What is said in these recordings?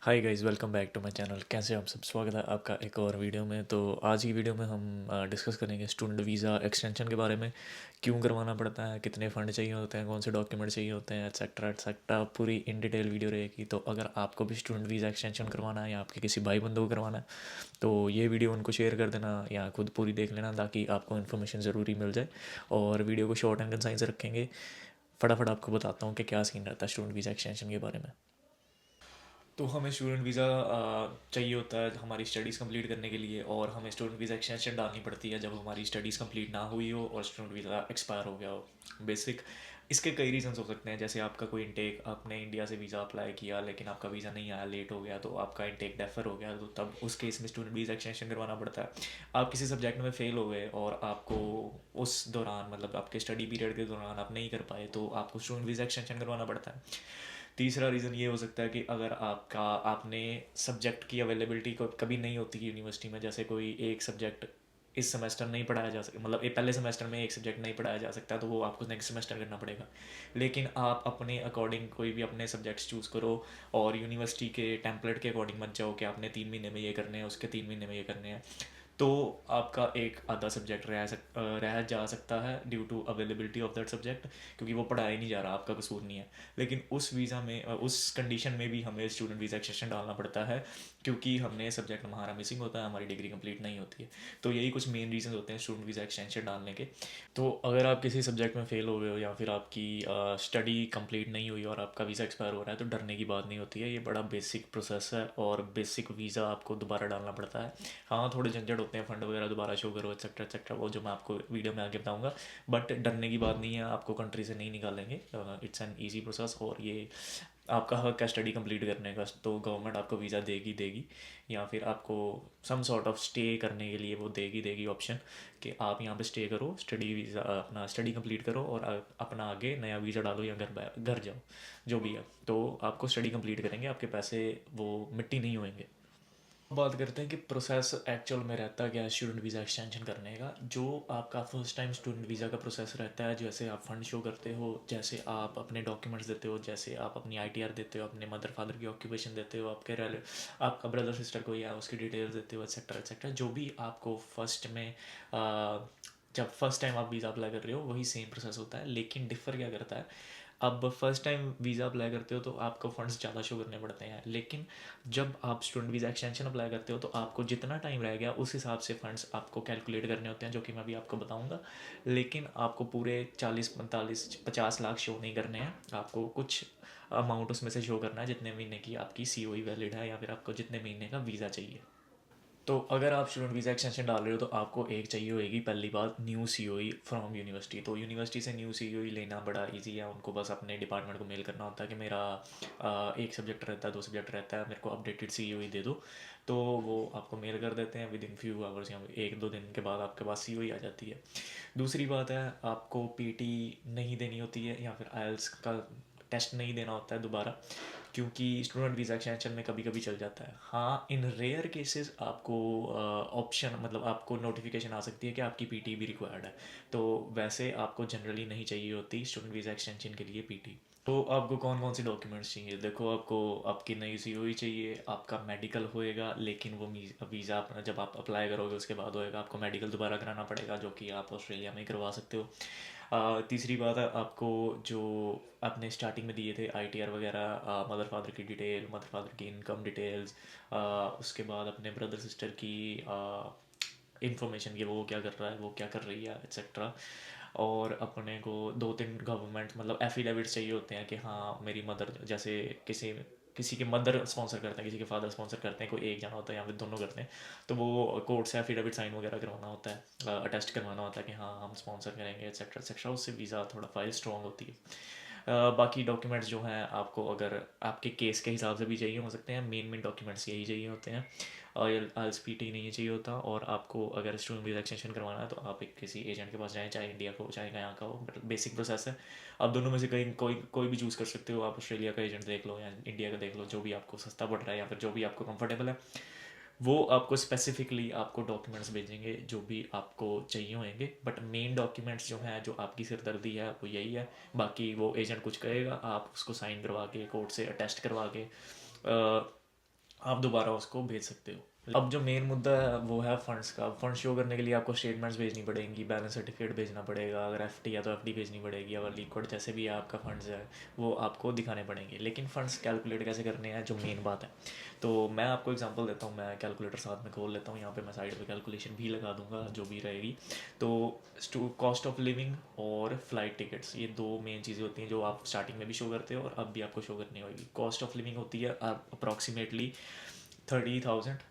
Hi guys, welcome back to my channel. कैसे हैं आप सब? स्वागत है आपका एक और वीडियो में। तो आज की वीडियो में हम डिस्कस करेंगे स्टूडेंट वीज़ा एक्सटेंशन के बारे में। क्यों करवाना पड़ता है, कितने फ़ंड चाहिए होते हैं, कौन से डॉक्यूमेंट चाहिए होते हैं, एटसेट्रा एटसेट्रा। पूरी इन डिटेल वीडियो रहेगी। तो अगर आपको भी स्टूडेंट वीज़ा एक्सटेंशन करवाना है या आपके किसी भाई बंधु को करवाना है तो ये वीडियो उनको शेयर कर देना या खुद पूरी देख लेना, ताकि आपको इन्फॉर्मेशन ज़रूरी मिल जाए। और वीडियो को शॉर्ट एंड कंसाइज रखेंगे। फटाफट आपको बताता हूँ कि क्या सीन रहता है स्टूडेंट वीज़ा एक्सटेंशन के बारे में। तो हमें स्टूडेंट वीज़ा चाहिए होता है हमारी स्टडीज़ कंप्लीट करने के लिए, और हमें स्टूडेंट वीज़ा एक्सटेंशन डालनी पड़ती है जब हमारी स्टडीज़ कंप्लीट ना हुई हो और स्टूडेंट वीज़ा एक्सपायर हो गया हो। बेसिक इसके कई रीजंस हो सकते हैं, जैसे आपका कोई इंटेक, आपने इंडिया से वीज़ा अप्लाई किया लेकिन आपका वीज़ा नहीं आया, लेट हो गया, तो आपका इंटेक डेफर हो गया, तो तब उस केस में स्टूडेंट वीज़ा एक्सटेंशन करवाना पड़ता है। आप किसी सब्जेक्ट में फ़ेल हो गए और आपको उस दौरान, मतलब आपके स्टडी पीरियड के दौरान आप नहीं कर पाए, तो आपको स्टूडेंट वीज़ा एक्सटेंशन करवाना पड़ता है। तीसरा रीज़न ये हो सकता है कि अगर आपने सब्जेक्ट की अवेलेबिलिटी को कभी नहीं होती है यूनिवर्सिटी में, जैसे कोई एक सब्जेक्ट इस सेमेस्टर नहीं पढ़ाया जा सकता, मतलब पहले सेमेस्टर में एक सब्जेक्ट नहीं पढ़ाया जा सकता, तो वो आपको नेक्स्ट सेमेस्टर करना पड़ेगा। लेकिन आप अपने अकॉर्डिंग कोई भी अपने सब्जेक्ट्स चूज़ करो और यूनिवर्सिटी के टेम्पलेट के अकॉर्डिंग मत जाओ कि आपने 3 महीने में ये करने हैं, उसके 3 महीने में ये करने हैं। तो आपका एक आधा सब्जेक्ट रह जा सकता है due to availability of that subject, क्योंकि वो पढ़ाया ही नहीं जा रहा, आपका कसूर नहीं है। लेकिन उस वीज़ा में उस कंडीशन में भी हमें स्टूडेंट वीज़ा एक्सटेंशन डालना पड़ता है, क्योंकि हमने सब्जेक्ट हमारा मिसिंग होता है, हमारी डिग्री कंप्लीट नहीं होती है। तो यही कुछ मेन रीज़न होते हैं स्टूडेंट वीज़ा एक्सटेंशन डालने के। तो अगर आप किसी सब्जेक्ट में फ़ेल हो गए हो या फिर आपकी स्टडी कंप्लीट नहीं हुई और आपका वीज़ा एक्सपायर हो रहा है, तो डरने की बात नहीं होती है। ये बड़ा बेसिक प्रोसेस है और बेसिक वीज़ा आपको दोबारा डालना पड़ता है। हाँ, थोड़े झंझट होते हैं, फंड वगैरह दोबारा शो करो, एक्सेट्रा एक्सेट्रा, वो जो मैं आपको वीडियो में आगे बताऊंगा। बट डरने की बात नहीं है, आपको कंट्री से नहीं निकालेंगे। इट्स एन ईजी प्रोसेस, और ये आपका हक है स्टडी कंप्लीट करने का। तो गवर्नमेंट आपको वीज़ा देगी देगी, या फिर आपको सम सॉर्ट ऑफ स्टे करने के लिए वो देगी देगी ऑप्शन, कि आप यहाँ पे स्टे करो, स्टडी वीज़ा अपना स्टडी कंप्लीट करो और अपना आगे नया वीज़ा डालो या घर घर जाओ, जो भी है। तो आपको स्टडी कंप्लीट करेंगे, आपके पैसे वो मिट्टी नहीं होएंगे। बात करते हैं कि प्रोसेस एक्चुअल में रहता क्या है स्टूडेंट वीज़ा एक्सटेंशन करने का। जो आपका फर्स्ट टाइम स्टूडेंट वीज़ा का प्रोसेस रहता है, जैसे आप फंड शो करते हो, जैसे आप अपने डॉक्यूमेंट्स देते हो, जैसे आप अपनी आईटीआर देते हो, अपने मदर फादर की ऑक्यूपेशन देते हो, आपका ब्रदर सिस्टर कोई है उसकी डिटेल्स देते हो, एक्सेट्रा एक्सेट्रा। जो भी आपको फर्स्ट में जब फर्स्ट टाइम आप वीज़ा अप्लाई कर रहे हो वही सेम प्रोसेस होता है, लेकिन डिफ़र क्या करता है। अब फर्स्ट टाइम वीज़ा अप्लाई करते हो तो आपको फ़ंड्स ज़्यादा शो करने पड़ते हैं, लेकिन जब आप स्टूडेंट वीज़ा एक्सटेंशन अप्लाई करते हो तो आपको जितना टाइम रह गया उस हिसाब से फ़ंड्स आपको कैलकुलेट करने होते हैं, जो कि मैं अभी आपको बताऊंगा। लेकिन आपको पूरे 40 45 50 लाख शो नहीं करने हैं, आपको कुछ अमाउंट उसमें से शो करना है, जितने महीने की आपकी सीओई वैलिड है या फिर आपको जितने महीने का वीज़ा चाहिए। तो अगर आप स्टूडेंट वीज़ा एक्सटेंशन डाल रहे हो तो आपको एक चाहिए होगी, पहली बात, न्यू सीओई फ्रॉम यूनिवर्सिटी। तो यूनिवर्सिटी से न्यू सीओई लेना बड़ा इजी है, उनको बस अपने डिपार्टमेंट को मेल करना होता है कि मेरा एक सब्जेक्ट रहता है, 2 सब्जेक्ट रहता है, मेरे को अपडेटेड सीओई दे दो। तो वो आपको मेल कर देते हैं, विद इन फ्यू आवर्स या 1 2 दिन के बाद आपके पास सीओई आ जाती है। दूसरी बात है, आपको पीटी नहीं देनी होती है या फिर आइल्स का टेस्ट नहीं देना होता है दोबारा, क्योंकि स्टूडेंट वीज़ा एक्सटेंशन में कभी कभी चल जाता है। हाँ, इन रेयर केसेस आपको ऑप्शन, मतलब आपको नोटिफिकेशन आ सकती है कि आपकी पीटी भी रिक्वायर्ड है। तो वैसे आपको जनरली नहीं चाहिए होती स्टूडेंट वीज़ा एक्सटेंशन के लिए पीटी। तो आपको कौन कौन सी डॉक्यूमेंट्स चाहिए? देखो, आपको आपकी नई सीओई चाहिए, आपका मेडिकल होएगा, लेकिन वो वीज़ा अपना जब आप अप्लाई करोगे उसके बाद होएगा, आपको मेडिकल दोबारा कराना पड़ेगा, जो कि आप ऑस्ट्रेलिया में ही करवा सकते हो। तीसरी बात है, आपको जो आपने स्टार्टिंग में दिए थे आईटीआर वगैरह, मदर फादर की डिटेल, मदर फादर की इनकम डिटेल्स, उसके बाद अपने ब्रदर सिस्टर की इंफॉर्मेशन की, वो क्या कर रहा है, वो क्या कर रही है, एक्सेट्रा। और अपने को 2 3 गवर्नमेंट, मतलब एफिडेविट्स चाहिए होते हैं कि हाँ मेरी मदर, जैसे किसी किसी के मदर स्पॉन्सर करते हैं, किसी के फादर स्पॉन्सर करते हैं, कोई एक जाना होता है या फिर दोनों करते हैं, तो वो कोर्ट से एफिडेविट साइन वगैरह करवाना होता है, अटेस्ट करवाना होता है कि हाँ हम स्पॉन्सर करेंगे, एक्सेट्रा एक्सेट्रा। उससे वीज़ा थोड़ा फाइल स्ट्रॉन्ग होती है। बाकी डॉक्यूमेंट्स जो हैं आपको अगर आपके केस के हिसाब से भी चाहिए हो सकते हैं, मेन मेन डॉक्यूमेंट्स यही चाहिए होते हैं। आइल्स पीटी नहीं चाहिए होता। और आपको अगर स्टूडेंट वीज़ा एक्सटेंशन करवाना है तो आप एक किसी एजेंट के पास जाएँ, चाहे इंडिया का हो चाहे यहाँ का हो, बेसिक प्रोसेस है। आप दोनों में से कहीं कोई कोई भी चूज़ कर सकते हो। आप ऑस्ट्रेलिया का एजेंट देख लो या इंडिया का देख लो, जो भी आपको सस्ता पड़ रहा है या फिर जो भी आपको कंफर्टेबल है। वो आपको स्पेसिफिकली आपको डॉक्यूमेंट्स भेजेंगे जो भी आपको चाहिए होंगे, बट मेन डॉक्यूमेंट्स जो हैं, जो आपकी सिरदर्दी है, वो यही है। बाकी वो एजेंट कुछ कहेगा, आप उसको साइन करवा के कोर्ट से अटेस्ट करवा के आप दोबारा उसको भेज सकते हो। अब जो मेन मुद्दा है वो है फंड्स का। फंड शो करने के लिए आपको स्टेटमेंट्स भेजनी पड़ेंगी, बैलेंस सर्टिफिकेट भेजना पड़ेगा, अगर एफडी है तो एफडी भेजनी पड़ेगी, अगर लिक्विड जैसे भी है आपका फंड्स है वो आपको दिखाने पड़ेंगे। लेकिन फंड्स कैलकुलेट कैसे करने हैं जो मेन बात है, तो मैं आपको एग्जांपल देता हूँ। मैं कैलकुलेटर साथ में खोल लेता हूँ, यहाँ पे मैं साइड पे कैलकुलेशन भी लगा दूंगा जो भी रहेगी। तो कॉस्ट ऑफ लिविंग और फ्लाइट टिकट्स, ये दो मेन चीज़ें होती हैं जो आप स्टार्टिंग में भी शो करते हो और अब भी आपको शो करनी होगी। कॉस्ट ऑफ लिविंग होती है approximately 30,000।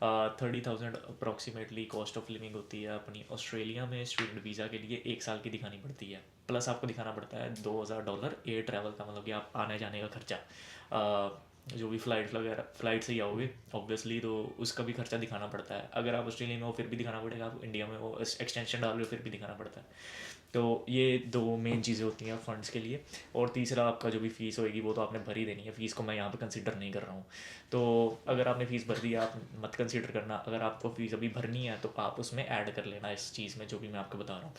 30,000 approximately cost of living होती है अपनी ऑस्ट्रेलिया में स्टूडेंट वीज़ा के लिए 1 साल की दिखानी पड़ती है। प्लस आपको दिखाना पड़ता है $2,000 एयर ट्रैवल का, मतलब कि आप आने जाने का खर्चा, जो भी फ़्लाइट वगैरह, फ़्लाइट से ही आओगे ऑब्वियसली, तो उसका भी खर्चा दिखाना पड़ता है। अगर आप ऑस्ट्रेलिया में हो फिर भी दिखाना पड़ेगा, आप इंडिया में हो एक्सटेंशन डाल रहे हो फिर भी दिखाना पड़ता है। तो ये दो मेन चीज़ें होती हैं फ़ंड्स के लिए। और तीसरा आपका जो भी फ़ीस होएगी वो तो आपने भर ही देनी है, फ़ीस को मैं यहाँ पे कंसिडर नहीं कर रहा हूँ। तो अगर आपने फ़ीस भर दी है आप मत कंसिडर करना, अगर आपको फ़ीस अभी भरनी है तो आप उसमें ऐड कर लेना इस चीज़ में जो भी मैं आपको बता रहा हूँ।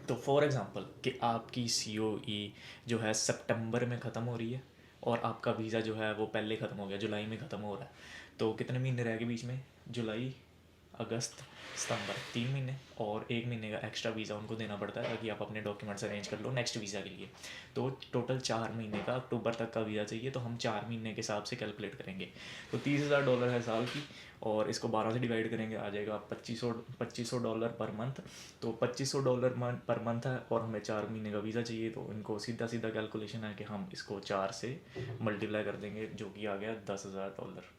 तो फॉर एग्ज़ाम्पल कि आपकी COE जो है सितंबर में ख़त्म हो रही है और आपका वीज़ा जो है वो पहले ख़त्म हो गया, जुलाई में ख़त्म हो रहा है। तो कितने महीने रह गए बीच में? जुलाई, अगस्त, सितंबर, 3 महीने, और 1 महीने का एक्स्ट्रा वीज़ा उनको देना पड़ता है ताकि आप अपने डॉक्यूमेंट्स अरेंज कर लो नेक्स्ट वीज़ा के लिए। तो टोटल 4 महीने का, अक्टूबर तक का वीज़ा चाहिए, तो हम 4 महीने के हिसाब से कैलकुलेट करेंगे। तो $30,000 है साल की, और इसको 12 से डिवाइड करेंगे, आ जाएगा $2,500 पर मंथ। तो $2,500 पर मंथ है और हमें 4 महीने का वीज़ा चाहिए, तो इनको सीधा सीधा कैलकुलेशन है कि हम इसको 4 से मल्टीप्लाई कर देंगे, जो कि आ गया $10,000।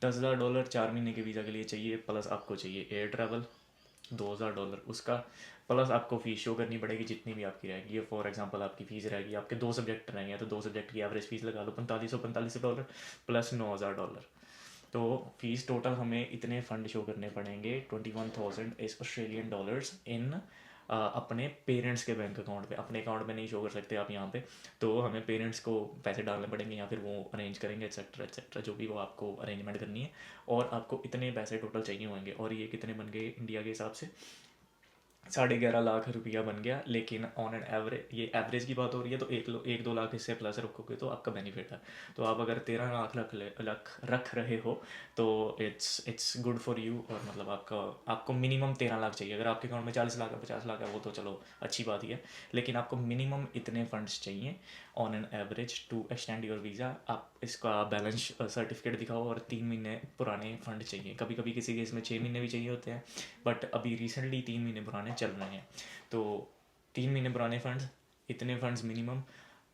$10,000 4 महीने के वीज़ा के लिए चाहिए, प्लस आपको चाहिए एयर ट्रैवल $2,000 उसका, प्लस आपको फ़ीस शो करनी पड़ेगी जितनी भी आपकी रहेगी। ये फॉर एग्जांपल आपकी फ़ीस रहेगी, आपके 2 सब्जेक्ट रहेंगे तो 2 सब्जेक्ट की एवरेज फ़ीस लगा लो $4,500 प्लस $9,000। तो फ़ीस टोटल हमें इतने फ़ंड शो करने पड़ेंगे, 21,000 इस ऑस्ट्रेलियन डॉलर्स इन अपने पेरेंट्स के बैंक अकाउंट पे। अपने अकाउंट में नहीं शो कर सकते आप यहाँ पे, तो हमें पेरेंट्स को पैसे डालने पड़ेंगे या फिर वो अरेंज करेंगे एक्सेट्रा एक्सेट्रा, जो भी वो आपको अरेंजमेंट करनी है। और आपको इतने पैसे टोटल चाहिए होंगे, और ये कितने बन गए इंडिया के हिसाब से? 11.5 लाख रुपया बन गया। लेकिन ऑन एन एवरेज, ये एवरेज की बात हो रही है, तो 1-2 लाख इससे प्लस रखोगे तो आपका बेनिफिट है। तो आप अगर 13 लाख रख रहे हो तो इट्स गुड फॉर यू। और मतलब आपको मिनिमम 13 लाख चाहिए। अगर आपके अकाउंट में 40 लाख है, 50 लाख है, वो तो चलो अच्छी बात ही है, लेकिन आपको मिनिमम इतने फंड्स चाहिए on an average to extend your visa. आप इसका बैलेंस सर्टिफिकेट दिखाओ, और 3 महीने पुराने फ़ंड चाहिए। कभी कभी किसी केस में 6 महीने भी चाहिए होते हैं, बट अभी रिसेंटली 3 महीने पुराने चल रहे हैं। तो 3 महीने पुराने फ़ंड्स, इतने फ़ंड्स मिनिमम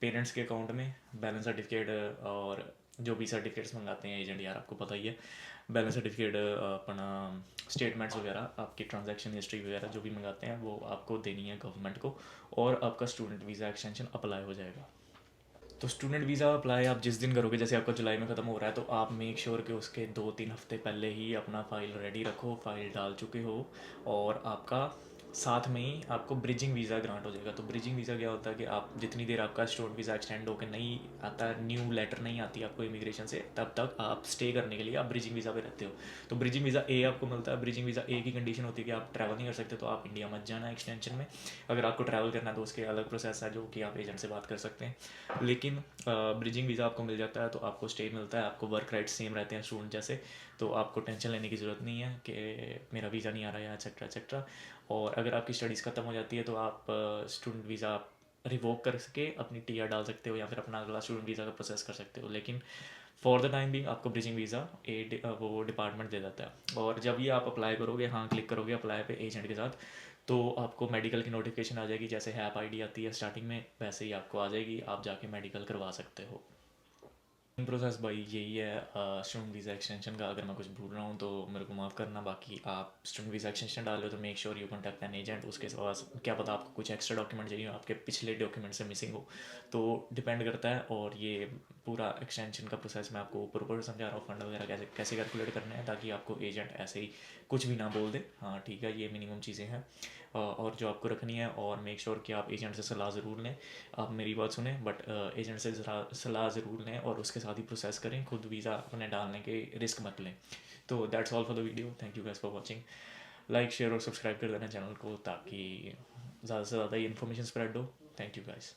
पेरेंट्स के अकाउंट में, बैलेंस सर्टिफिकेट, और जो भी सर्टिफिकेट्स मंगाते हैं एजेंट, यार आपको पता ही है, बैलेंस सर्टिफिकेट, अपना स्टेटमेंट्स वगैरह, आपकी ट्रांजैक्शन हिस्ट्री वगैरह जो भी मंगाते हैं वो आपको देनी है गवर्नमेंट को, और आपका स्टूडेंट वीज़ा एक्सटेंशन अप्लाई हो जाएगा। तो स्टूडेंट वीज़ा अप्लाई आप जिस दिन करोगे, जैसे आपका जुलाई में ख़त्म हो रहा है, तो आप मेक श्योर कि उसके 2-3 हफ्ते पहले ही अपना फ़ाइल रेडी रखो, फ़ाइल डाल चुके हो, और आपका साथ में ही आपको ब्रिजिंग वीज़ा ग्रांट हो जाएगा। तो ब्रिजिंग वीज़ा क्या होता है कि आप जितनी देर आपका स्टूडेंट वीज़ा एक्सटेंड होकर नहीं आता, न्यू लेटर नहीं आती आपको इमिग्रेशन से, तब तक आप स्टे करने के लिए आप ब्रिजिंग वीज़ा पे रहते हो। तो ब्रिजिंग वीज़ा ए आपको मिलता है। ब्रिजिंग वीज़ा ए की कंडीशन होती है कि आप ट्रैवल नहीं कर सकते, तो आप इंडिया मत जाना एक्सटेंशन में। अगर आपको ट्रैवल करना है तो उसके अलग प्रोसेस है, जो कि आप एजेंट से बात कर सकते हैं। लेकिन ब्रिजिंग वीज़ा आपको मिल जाता है तो आपको स्टे मिलता है, आपको वर्क राइट्स सेम रहते हैं स्टूडेंट जैसे। तो आपको टेंशन लेने की ज़रूरत नहीं है कि मेरा वीज़ा नहीं आ रहा है एक्सेट्रा एक्सेट्रा। और अगर आपकी स्टडीज़ ख़त्म हो जाती है तो आप स्टूडेंट वीज़ा रिवोक कर सके अपनी TR डाल सकते हो, या फिर अपना अगला स्टूडेंट वीज़ा का प्रोसेस कर सकते हो। लेकिन फॉर द टाइम बिंग आपको ब्रिजिंग वीज़ा वो डिपार्टमेंट दे देता है। और जब ये आप अप्लाई करोगे, हाँ क्लिक करोगे अप्लाई पे एजेंट के साथ, तो आपको मेडिकल की नोटिफिकेशन आ जाएगी। जैसे हैप ID आती है स्टार्टिंग में, वैसे ही आपको आ जाएगी, आप जाके मेडिकल करवा सकते हो। प्रोसेस भाई यही है स्टूडेंट वीज़ा एक्सटेंशन का। अगर मैं कुछ भूल रहा हूँ तो मेरे को माफ़ करना। बाकी आप स्टूडेंट वीज़ा एक्सटेंशन डाल रहे हो तो make sure you contact an agent. उसके पास क्या पता आपको कुछ एक्स्ट्रा डॉक्यूमेंट चाहिए हो, आपके पिछले डॉक्यूमेंट से मिसिंग हो, तो डिपेंड करता है। और ये पूरा एक्सटेंशन का प्रोसेस मैं आपको ऊपर ऊपर समझा रहा हूँ, फंड वगैरह कैसे कैसे कैलकुलेट करने हैं, ताकि आपको एजेंट ऐसे ही कुछ भी ना बोल दे। हाँ ठीक है, ये मिनिमम चीज़ें हैं और जो आपको रखनी है। और मेक श्योर कि आप एजेंट से सलाह ज़रूर लें। आप मेरी बात सुने, बट एजेंट से सलाह ज़रूर लें और उसके साथ ही प्रोसेस करें। खुद वीज़ा अपने डालने के रिस्क मत लें। तो that's all for the video. Thank you guys for watching. Like share और सब्सक्राइब कर देना चैनल को, ताकि ज़्यादा से ज़्यादा ये इन्फॉर्मेशन स्प्रेड हो। Thank you guys.